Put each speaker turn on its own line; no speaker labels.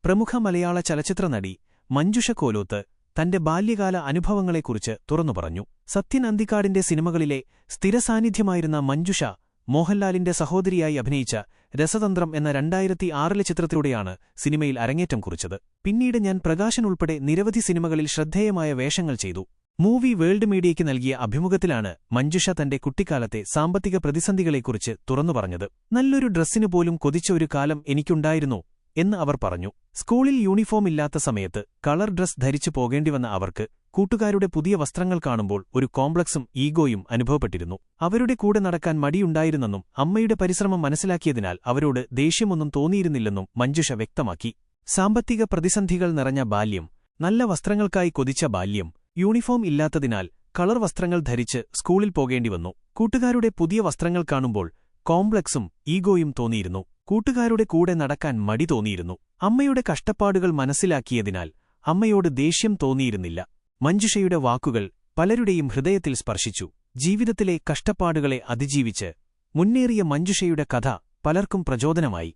പ്രമുഖ മലയാള ചലച്ചിത്ര നടി മഞ്ജുഷ കോലോത്ത് തന്റെ ബാല്യകാല അനുഭവങ്ങളെക്കുറിച്ച് തുറന്നുപറഞ്ഞു. സത്യൻ അന്തിക്കാടിന്റെ സിനിമകളിലെ സ്ഥിരസാന്നിധ്യമായിരുന്ന മഞ്ജുഷ മോഹൻലാലിന്റെ സഹോദരിയായി അഭിനയിച്ച രസതന്ത്രം എന്ന 2006 ചിത്രത്തിലൂടെയാണ് സിനിമയിൽ അരങ്ങേറ്റം കുറിച്ചത്. പിന്നീട് ഞാൻ പ്രകാശൻ ഉൾപ്പെടെ നിരവധി സിനിമകളിൽ ശ്രദ്ധേയമായ വേഷങ്ങൾ ചെയ്തു. മൂവി വേൾഡ് മീഡിയയ്ക്ക് നൽകിയ അഭിമുഖത്തിലാണ് മഞ്ജുഷ തന്റെ കുട്ടിക്കാലത്തെ സാമ്പത്തിക പ്രതിസന്ധികളെക്കുറിച്ച് തുറന്നുപറഞ്ഞത്. നല്ലൊരു ഡ്രസ്സിന് പോലും കൊതിച്ച ഒരു കാലം എനിക്കുണ്ടായിരുന്നു എന്ന് അവർ പറഞ്ഞു. സ്കൂളിൽ യൂണിഫോം ഇല്ലാത്ത സമയത്ത് കളർ ഡ്രസ് ധരിച്ചു പോകേണ്ടിവന്ന അവർക്ക് കൂട്ടുകാരുടെ പുതിയ വസ്ത്രങ്ങൾ കാണുമ്പോൾ ഒരു കോംപ്ലക്സും ഈഗോയും അനുഭവപ്പെട്ടിരുന്നു. അവരുടെ കൂടെ നടക്കാൻ മടിയുണ്ടായിരുന്നെന്നും അമ്മയുടെ പരിശ്രമം മനസ്സിലാക്കിയതിനാൽ അവരോട് ദേഷ്യമൊന്നും തോന്നിയിരുന്നില്ലെന്നും മഞ്ജുഷ വ്യക്തമാക്കി. സാമ്പത്തിക പ്രതിസന്ധികൾ നിറഞ്ഞ ബാല്യം, നല്ല വസ്ത്രങ്ങൾക്കായി കൊതിച്ച ബാല്യം, യൂണിഫോം ഇല്ലാത്തതിനാൽ കളർ വസ്ത്രങ്ങൾ ധരിച്ച് സ്കൂളിൽ പോകേണ്ടിവന്നു. കൂട്ടുകാരുടെ പുതിയ വസ്ത്രങ്ങൾ കാണുമ്പോൾ കോംപ്ലക്സും ഈഗോയും തോന്നിയിരുന്നു. കൂട്ടുകാരുടെ കൂടെ നടക്കാൻ മടി തോന്നിയിരുന്നു. അമ്മയുടെ കഷ്ടപ്പാടുകൾ മനസ്സിലാക്കിയതിനാൽ അമ്മയോട് ദേഷ്യം തോന്നിയിരുന്നില്ല. മഞ്ജുഷയുടെ വാക്കുകൾ പലരുടെയും ഹൃദയത്തിൽ സ്പർശിച്ചു. ജീവിതത്തിലെ കഷ്ടപ്പാടുകളെ അതിജീവിച്ച് മുന്നേറിയ മഞ്ജുഷയുടെ കഥ പലർക്കും പ്രചോദനമായി.